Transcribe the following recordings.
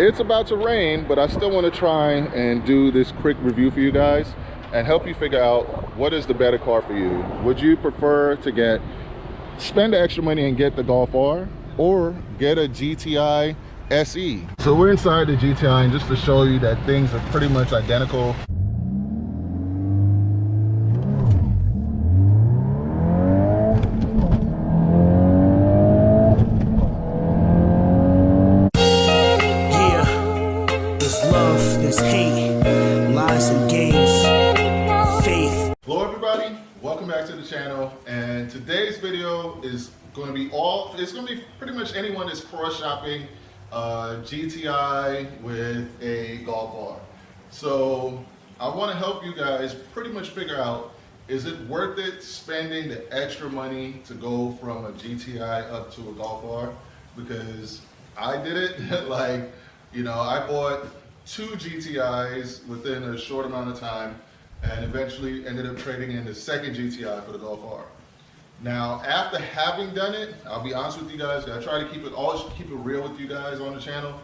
It's about to rain, but I still want to try and do this quick review for you guys and help you figure out what is the better car for you. Would you prefer to spend the extra money and get the Golf R, or get a GTI SE? So we're inside the GTI, and just to show you that things are pretty much identical. Welcome back to the channel, and today's video is going to be pretty much anyone that's cross shopping GTI with a Golf R. So I want to help you guys pretty much figure out, is it worth it spending the extra money to go from a GTI up to a Golf R? Because I did it. Like, you know, I bought 2 GTIs within a short amount of time, and eventually ended up trading in the second GTI for the Golf R. Now, after having done it, I'll be honest with you guys, I try to always keep it real with you guys on the channel.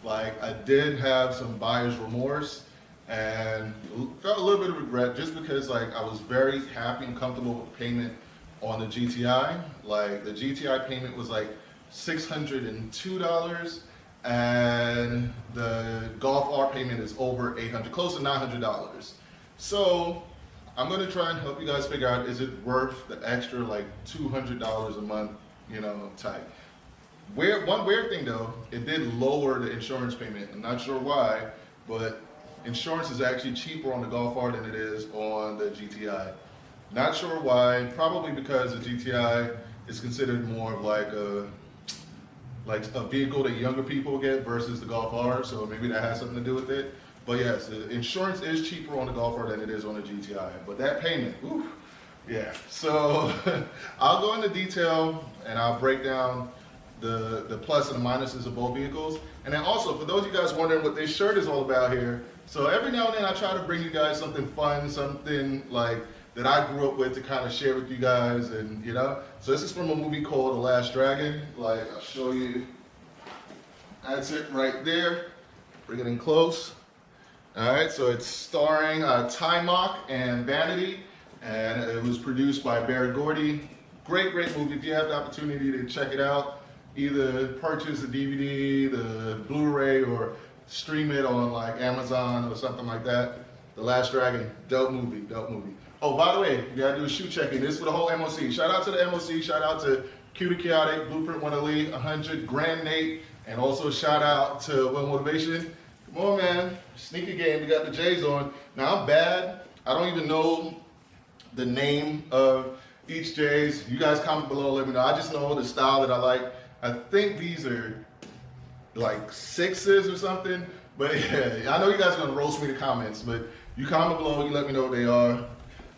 Like, I did have some buyer's remorse and felt a little bit of regret, just because like I was very happy and comfortable with the payment on the GTI. Like, the GTI payment was like $602, and the Golf R payment is over $800, close to $900. So I'm going to try and help you guys figure out, is it worth the extra like $200 a month, you know, type. One weird thing though, it did lower the insurance payment. I'm not sure why, but insurance is actually cheaper on the Golf R than it is on the GTI. Not sure why, probably because the GTI is considered more of like a vehicle that younger people get versus the Golf R, so maybe that has something to do with it. But yes, the insurance is cheaper on the Golf R than it is on the GTI. But that payment, oof, yeah. So I'll go into detail and I'll break down the plus and the minuses of both vehicles. And then also, for those of you guys wondering what this shirt is all about here, so every now and then I try to bring you guys something fun, something like that I grew up with to kind of share with you guys, and you know. So this is from a movie called The Last Dragon. Like, I'll show you. That's it right there. Bring it in close. All right, so it's starring Timok and Vanity, and it was produced by Barry Gordy. Great movie. If you have the opportunity to check it out, either purchase the DVD, the Blu-ray, or stream it on like Amazon or something like that. The Last Dragon, dope movie. Oh, by the way, you gotta do a shoe check-in. This is for the whole MOC. Shout out to the MOC, shout out to Q to Chaotic, Blueprint 1 Elite, 100, Grand Nate, and also shout out to Will Motivation. Come on, man, sneaker game, we got the J's on. Now, I'm bad. I don't even know the name of each J's. You guys comment below, let me know. I just know the style that I like. I think these are like 6s or something. But yeah, I know you guys are gonna roast me in the comments, but you comment below, you let me know what they are.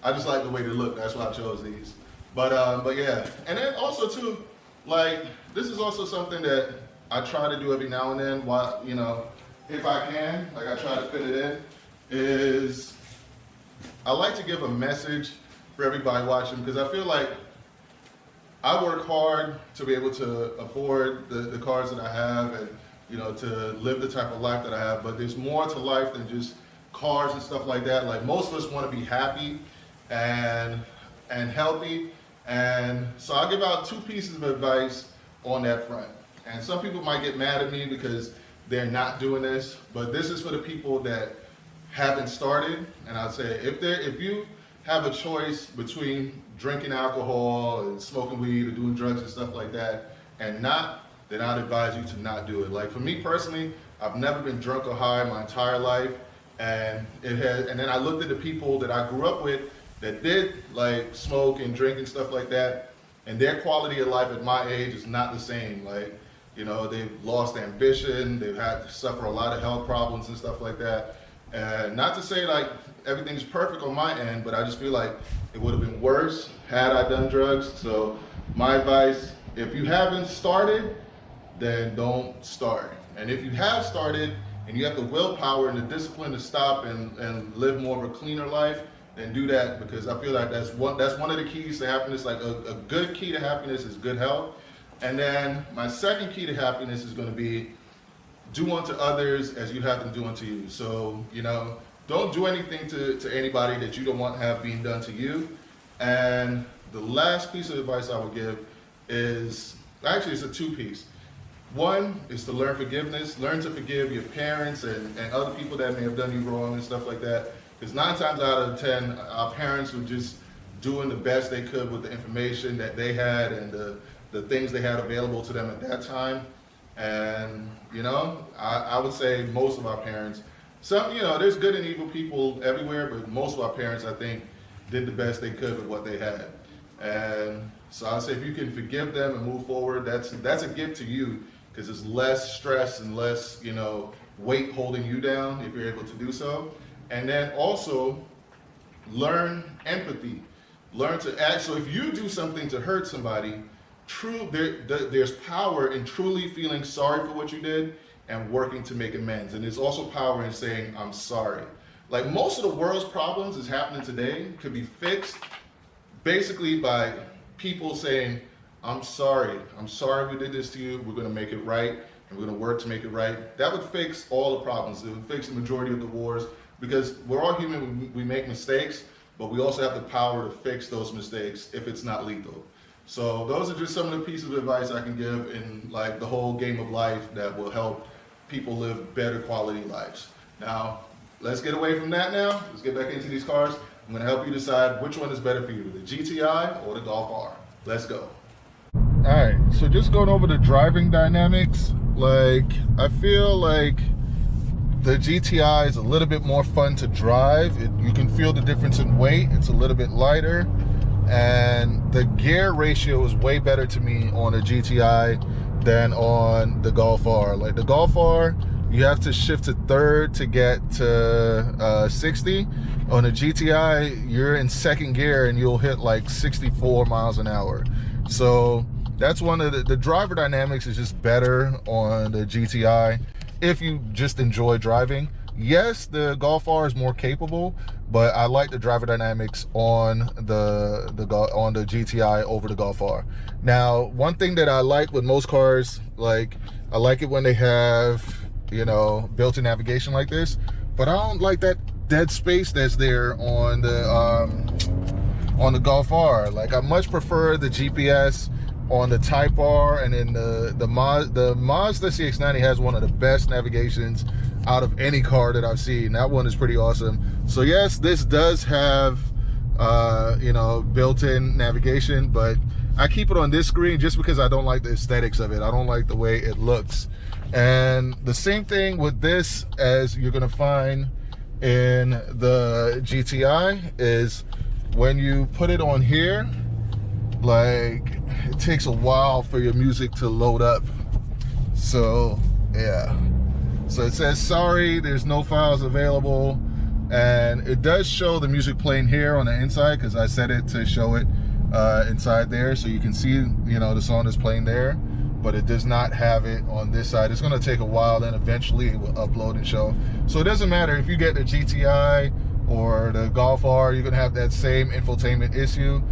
I just like the way they look, that's why I chose these. But yeah, and then also too, like, this is also something that I try to do every now and then, while, you know, if I can, like I try to fit it in, is I like to give a message for everybody watching, because I feel like I work hard to be able to afford the cars that I have, and you know, to live the type of life that I have. But there's more to life than just cars and stuff like that. Like, most of us want to be happy and healthy, and so I'll give out 2 pieces of advice on that front. And some people might get mad at me because they're not doing this, but this is for the people that haven't started. And I'd say, if you have a choice between drinking alcohol and smoking weed or doing drugs and stuff like that, and then I'd advise you to not do it. Like, for me personally, I've never been drunk or high my entire life, and then I looked at the people that I grew up with that did like smoke and drink and stuff like that, and their quality of life at my age is not the same. Like, you know, they've lost ambition, they've had to suffer a lot of health problems and stuff like that. And not to say like everything's perfect on my end, but I just feel like it would have been worse had I done drugs. So my advice, if you haven't started, then don't start. And if you have started and you have the willpower and the discipline to stop and live more of a cleaner life, then do that, because I feel like that's one of the keys to happiness. Like, a good key to happiness is good health. And then my second key to happiness is going to be do unto others as you have them do unto you. So, you know, don't do anything to anybody that you don't want to have being done to you. And the last piece of advice I would give is, actually it's a two-piece. One is to learn forgiveness. Learn to forgive your parents and other people that may have done you wrong and stuff like that. Because 9 times out of 10, our parents were just doing the best they could with the information that they had and the things they had available to them at that time. And, you know, I would say most of our parents, some, you know, there's good and evil people everywhere, but most of our parents, I think, did the best they could with what they had. And so I'd say if you can forgive them and move forward, that's a gift to you, because it's less stress and less, you know, weight holding you down if you're able to do so. And then also learn empathy. Learn to act. So if you do something to hurt somebody, there's power in truly feeling sorry for what you did and working to make amends. And there's also power in saying, I'm sorry. Like, most of the world's problems is happening today could be fixed basically by people saying, I'm sorry we did this to you, we're gonna make it right, and we're gonna work to make it right. That would fix all the problems. It would fix the majority of the wars, because we're all human, we make mistakes, but we also have the power to fix those mistakes if it's not lethal. So those are just some of the pieces of advice I can give in like the whole game of life that will help people live better quality lives. Now, let's get away from that now. Let's get back into these cars. I'm gonna help you decide which one is better for you, the GTI or the Golf R. Let's go. All right, so just going over the driving dynamics, like I feel like the GTI is a little bit more fun to drive. You can feel the difference in weight. It's a little bit lighter, and the gear ratio is way better to me on a GTI than on the Golf R. Like the Golf R, you have to shift to third to get to 60. On a GTI, you're in second gear and you'll hit like 64 miles an hour. So that's one of the driver dynamics is just better on the GTI if you just enjoy driving. Yes, the Golf R is more capable, but I like the driver dynamics on the GTI over the Golf R. Now, one thing that I like with most cars, like I like it when they have, you know, built-in navigation like this, but I don't like that dead space that's there on the Golf R. Like I much prefer the GPS on the Type R, and then the Mazda CX-90 has one of the best navigations out of any car that I've seen. That one is pretty awesome. So yes, this does have you know, built-in navigation, but I keep it on this screen just because I don't like the aesthetics of it. I don't like the way it looks. And the same thing with this as you're gonna find in the GTI is when you put it on here, like it takes a while for your music to load up. So yeah, so it says sorry, there's no files available, and it does show the music playing here on the inside because I set it to show it inside there, so you can see, you know, the song is playing there, but it does not have it on this side. It's going to take a while, then eventually it will upload and show. So it doesn't matter if you get the GTI or the Golf R, you're going to have that same infotainment issue.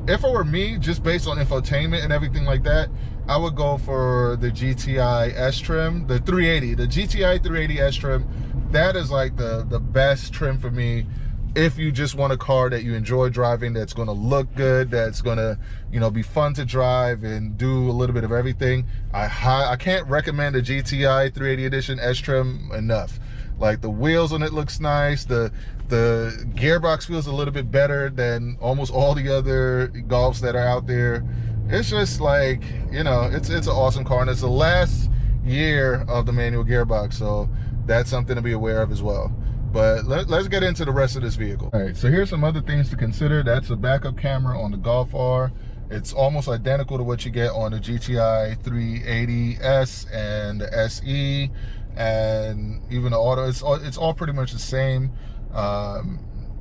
If it were me, just based on infotainment and everything like that, I would go for the GTI S trim, the 380, the GTI 380 S trim. That is like the best trim for me. If you just want a car that you enjoy driving, that's going to look good, that's going to, you know, be fun to drive and do a little bit of everything, I can't recommend the GTI 380 Edition S trim enough. Like the wheels on it looks nice, the gearbox feels a little bit better than almost all the other Golfs that are out there. It's just like, you know, it's an awesome car, and it's the last year of the manual gearbox, so that's something to be aware of as well. But let's get into the rest of this vehicle. All right, so here's some other things to consider. That's a backup camera on the Golf R. It's almost identical to what you get on the GTI 380S and the SE, and even the Auto. It's all pretty much the same.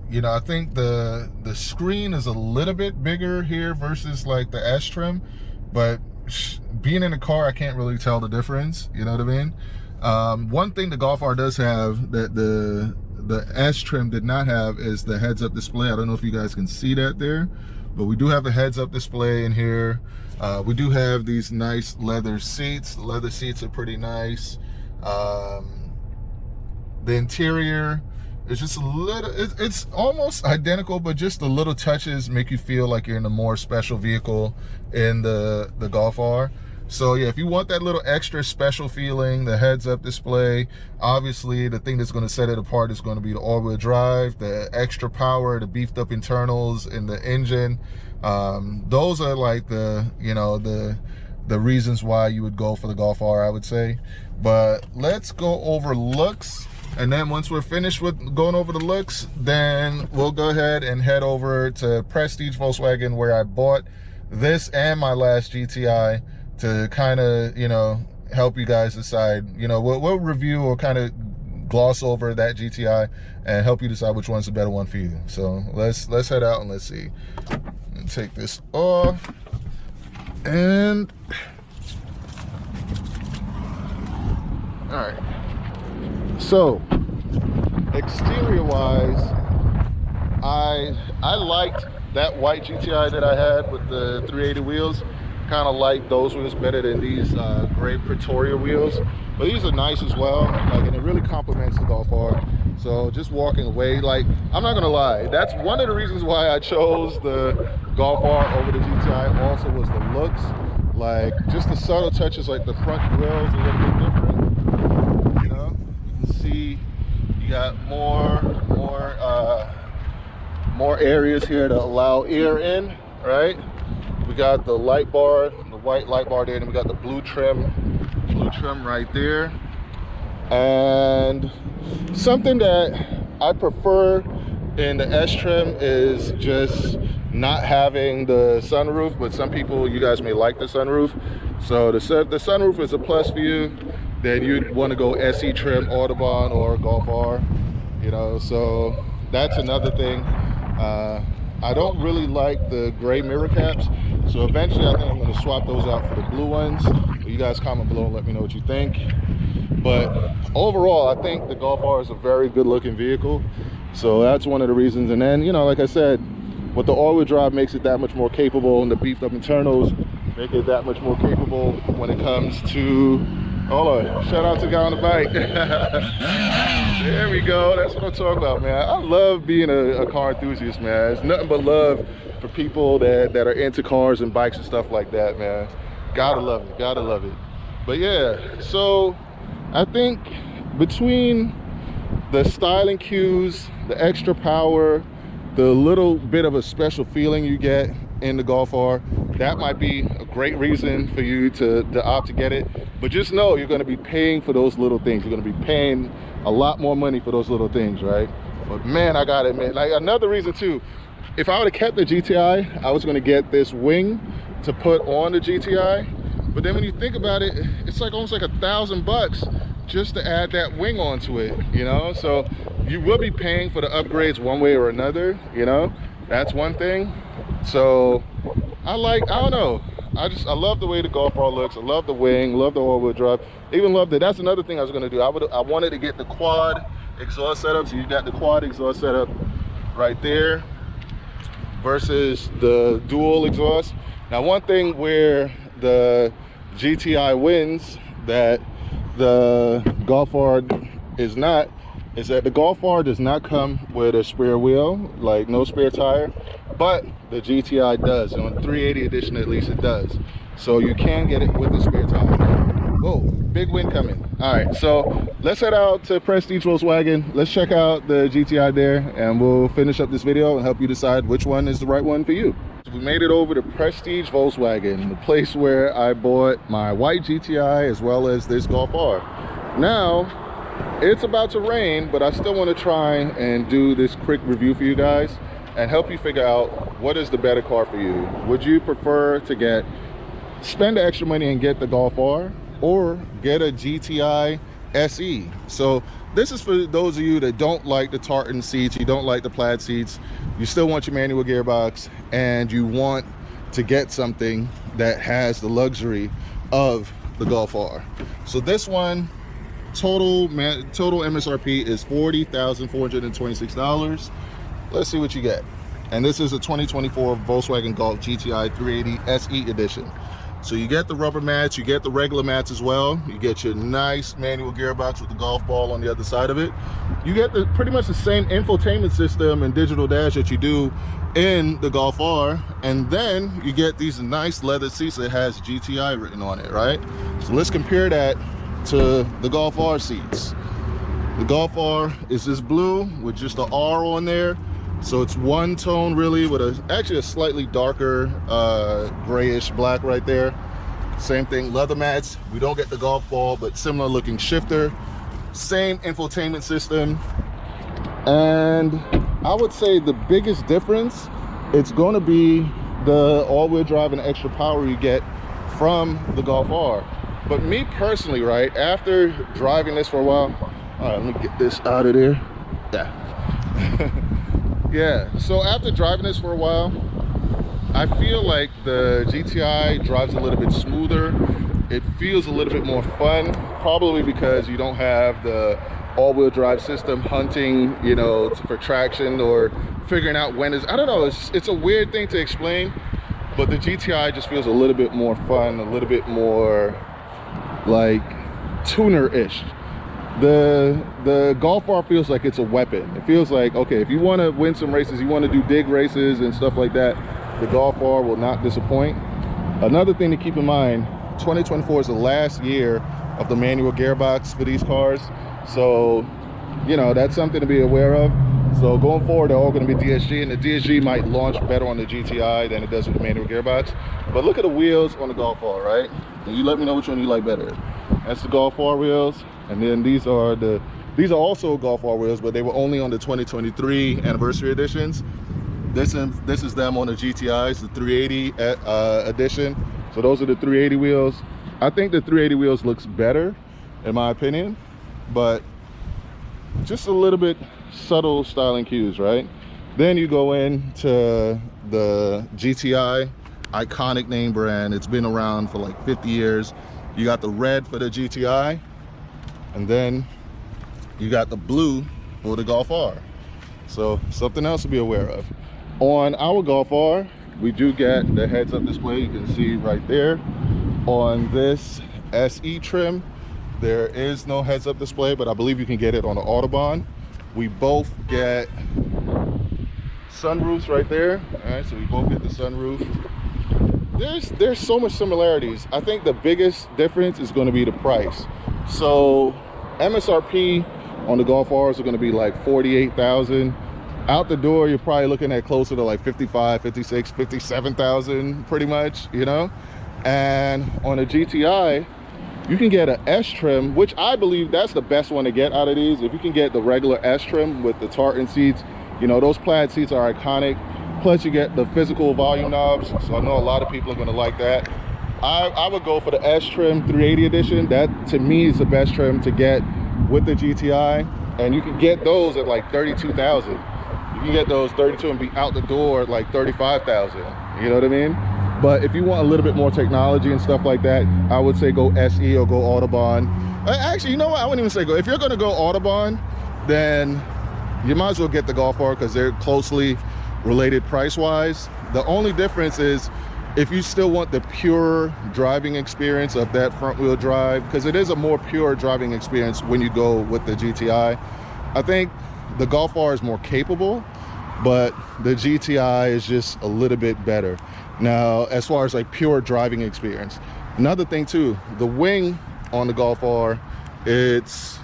You know, I think the screen is a little bit bigger here versus like the S trim, but being in the car, I can't really tell the difference. You know what I mean? One thing the Golf R does have that the S trim did not have is the heads-up display. I don't know if you guys can see that there, but we do have a heads-up display in here. We do have these nice leather seats. The leather seats are pretty nice. The interior is just a little, it's almost identical, but just the little touches make you feel like you're in a more special vehicle in the Golf R. So yeah, if you want that little extra special feeling, the heads-up display, obviously the thing that's going to set it apart is going to be the all-wheel drive, the extra power, the beefed up internals in the engine. Those are like the, you know, the reasons why you would go for the Golf R, I would say. But let's go over looks, and then once we're finished with going over the looks, then we'll go ahead and head over to Prestige Volkswagen, where I bought this and my last GTI, to kind of, you know, help you guys decide. You know, we'll review or kind of gloss over that GTI and help you decide which one's the better one for you. So let's head out and let's see. Take this off, and all right, so exterior wise, I liked that white GTI that I had with the 380 wheels. Kind of like those wheels better than these gray Pretoria wheels, but these are nice as well, like, and it really complements the Golf R. So just walking away, like, I'm not gonna lie, that's one of the reasons why I chose the Golf R over the GTI, also was the looks. Like, just the subtle touches, like the front grille's a little bit different, you know. You can see you got more areas here to allow air in, right? We got the light bar, the white light bar there, and we got the blue trim right there. And something that I prefer in the S trim is just not having the sunroof, but some people, you guys may like the sunroof. So the sunroof is a plus for you. Then you'd want to go SE trim, Autobahn, or Golf R, you know, so that's another thing. I don't really like the gray mirror caps, so eventually I think I'm going to swap those out for the blue ones. You guys comment below and let me know what you think. But overall, I think the Golf R is a very good looking vehicle, so that's one of the reasons. And then, you know, like I said, with the all-wheel drive makes it that much more capable, and the beefed up internals make it that much more capable when it comes to, hold on, shout out to the guy on the bike. There we go, that's what I'm talking about, man. I love being a car enthusiast, man. It's nothing but love for people that are into cars and bikes and stuff like that, man. Gotta love it, gotta love it. But yeah, so I think between the styling cues, the extra power, the little bit of a special feeling you get in the Golf R, that might be a great reason for you to opt to get it. But just know you're going to be paying for those little things. You're going to be paying a lot more money for those little things, right? But man, I gotta admit, like, another reason too, if I would have kept the GTI, I was going to get this wing to put on the GTI. But then when you think about it, it's like almost like $1,000 just to add that wing onto it, you know? So you will be paying for the upgrades one way or another, you know? That's one thing. So I don't know, I love the way the Golf R looks. I love the wing, love the all-wheel drive. Even love that. That's another thing I was going to do. I wanted to get the quad exhaust setup. So you got the quad exhaust setup right there versus the dual exhaust. Now, one thing where the GTI wins that the Golf R is not, is that the Golf R does not come with a spare wheel, like no spare tire, but the GTI does. On the 380 edition, at least, it does. So you can get it with a spare tire. Whoa, big wind coming. All right, so let's head out to Prestige Volkswagen. Let's check out the GTI there, and we'll finish up this video and help you decide which one is the right one for you. We made it over to Prestige Volkswagen, the place where I bought my white GTI as well as this Golf R. Now, it's about to rain, but I still want to try and do this quick review for you guys and help you figure out what is the better car for you. Would you prefer to spend the extra money and get the Golf R, or get a GTI SE? So this is for those of you that don't like the tartan seats, you don't like the plaid seats, you still want your manual gearbox, and you want to get something that has the luxury of the Golf R. So this one, total MSRP is $40,426. Let's see what you get. And this is a 2024 Volkswagen Golf GTI 380 SE edition. So you get the rubber mats, you get the regular mats as well. You get your nice manual gearbox with the golf ball on the other side of it. You get pretty much the same infotainment system and digital dash that you do in the Golf R. And then you get these nice leather seats that has GTI written on it, right? So let's compare that to the Golf R seats. The Golf R is this blue with just the R on there. So it's one tone really with actually a slightly darker grayish black right there. Same thing, leather mats. We don't get the golf ball, but similar looking shifter. Same infotainment system. And I would say the biggest difference, it's going to be the all-wheel drive and extra power you get from the Golf R. But me personally, right, after driving this for a while, all right, let me get this out of there. Yeah. Yeah, so after driving this for a while, I feel like the GTI drives a little bit smoother. It feels a little bit more fun, probably because you don't have the all-wheel drive system hunting, you know, for traction or figuring out when I don't know, it's a weird thing to explain, but the GTI just feels a little bit more fun, a little bit more like tuner-ish. The Golf R feels like it's a weapon. It feels like, okay, if you want to win some races, you want to do dig races and stuff like that, the Golf R will not disappoint. Another thing to keep in mind, 2024 is the last year of the manual gearbox for these cars. So, you know, that's something to be aware of. So going forward, they're all going to be DSG, and the DSG might launch better on the GTI than it does with the manual gearbox. But look at the wheels on the Golf R, right? And you let me know which one you like better. That's the Golf R wheels. And then these are also Golf R wheels, but they were only on the 2023 anniversary editions. This is them on the GTIs, the 380 edition. So those are the 380 wheels. I think the 380 wheels looks better, in my opinion, but just a little bit subtle styling cues, right? Then you go into the GTI, iconic name brand. It's been around for like 50 years. You got the red for the GTI. And then you got the blue for the Golf R. So something else to be aware of. On our Golf R, we do get the heads-up display. You can see right there. On this SE trim, there is no heads-up display, but I believe you can get it on the Autobahn. We both get sunroofs right there. All right, so we both get the sunroof. There's so much similarities. I think the biggest difference is going to be the price. So MSRP on the Golf Rs are going to be like $48,000. Out the door, you're probably looking at closer to like 55, 56, 57,000 pretty much, you know. And on a GTI, you can get an S trim, which I believe that's the best one to get out of these. If you can get the regular S trim with the tartan seats, you know, those plaid seats are iconic. Plus you get the physical volume knobs, so I know a lot of people are going to like that. I would go for the S trim 380 edition. That to me is the best trim to get with the GTI, and you can get those at like 32,000. You can get those 32 and be out the door at like 35,000. You know what I mean? But if you want a little bit more technology and stuff like that, I would say go SE or go Autobahn. Actually, you know what? I wouldn't even say go. If you're going to go Autobahn, then you might as well get the Golf R because they're closely related price-wise. The only difference is if you still want the pure driving experience of that front-wheel drive, because it is a more pure driving experience when you go with the GTI. I think the Golf R is more capable, but the GTI is just a little bit better. Now, as far as like pure driving experience, another thing too, the wing on the Golf R, it's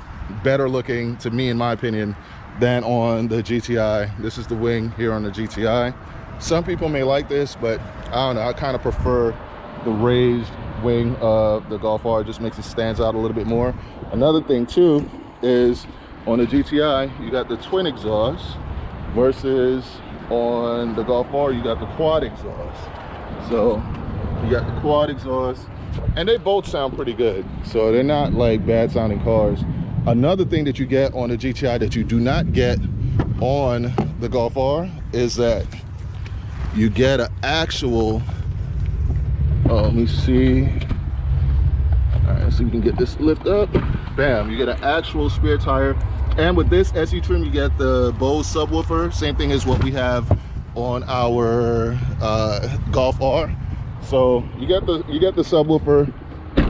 better looking to me, in my opinion, than on the GTI. This is the wing here on the GTI. Some people may like this, but I don't know, I kind of prefer the raised wing of the Golf R. It just makes it stands out a little bit more. Another thing too is on the GTI, you got the twin exhaust versus on the Golf R, you got the quad exhaust. So you got the quad exhaust, and they both sound pretty good. So they're not like bad sounding cars. Another thing that you get on the GTI that you do not get on the Golf R is that you get an actual, let me see. All right, so you can get this lift up. Bam, you get an actual spare tire. And with this SE trim, you get the Bose subwoofer. Same thing as what we have on our Golf R. So you get the subwoofer,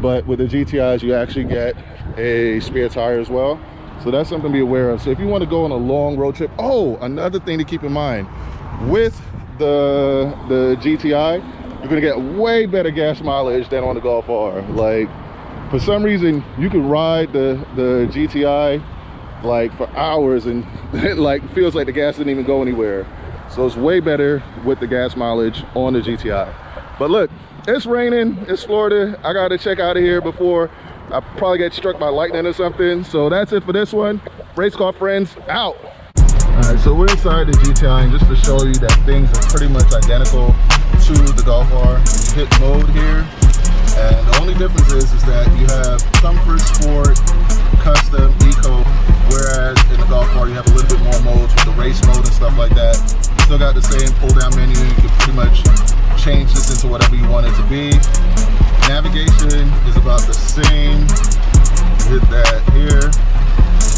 but with the GTIs you actually get a spare tire as well. So that's something to be aware of. So if you want to go on a long road trip, oh, another thing to keep in mind, with the GTI, you're gonna get way better gas mileage than on the Golf R. Like, for some reason, you can ride the GTI like for hours and it like feels like the gas didn't even go anywhere. So it's way better with the gas mileage on the GTI. But look, it's raining, it's Florida. I gotta check out of here before I probably get struck by lightning or something. So that's it for this one. Race car friends, out. All right, so we're inside the GTI, and just to show you that things are pretty much identical to the Golf R. You hit mode here, and the only difference is that you have comfort, sport, custom, eco, whereas in the Golf R you have a little bit more modes with the race mode and stuff like that. Still got the same pull down menu. You can pretty much change this into whatever you want it to be. Navigation is about the same. Hit that here.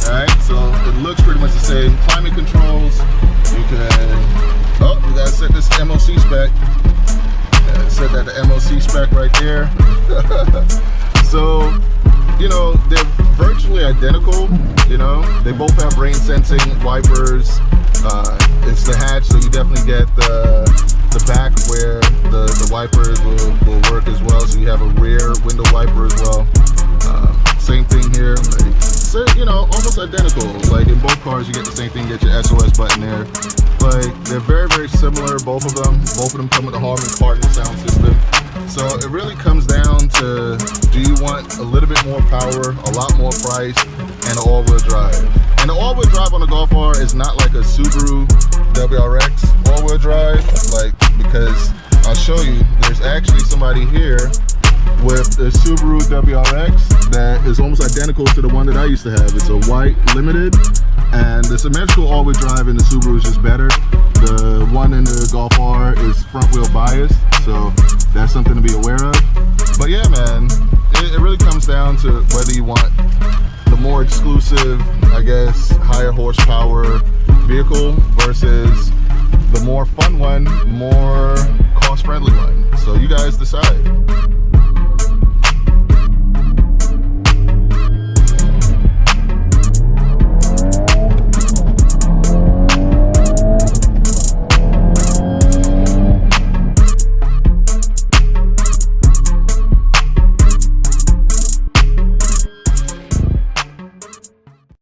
Alright, so it looks pretty much the same. Climate controls, you can, oh, you gotta set this MOC spec. Set that to MOC spec right there. So, you know, they're virtually identical, you know. They both have rain sensing wipers. It's the hatch, so you definitely get the back where the wipers will work as well. So you have a rear window wiper as well. Same thing here. Like, so, you know, almost identical. Like in both cars, you get the same thing. Get your SOS button there. Like, they're very, very similar, both of them. Both of them come with a Harman Kardon sound system. So it really comes down to, do you want a little bit more power, a lot more price, and an all-wheel drive? And the all-wheel drive on the Golf R is not like a Subaru WRX all-wheel drive, like, because I'll show you, there's actually somebody here with the Subaru WRX that is almost identical to the one that I used to have. It's a white limited, and the symmetrical all-wheel drive in the Subaru is just better. The one in the Golf R is front wheel biased, so that's something to be aware of. But yeah, man, it really comes down to whether you want the more exclusive, I guess, higher horsepower vehicle versus the more fun one, more cost-friendly one. So you guys decide.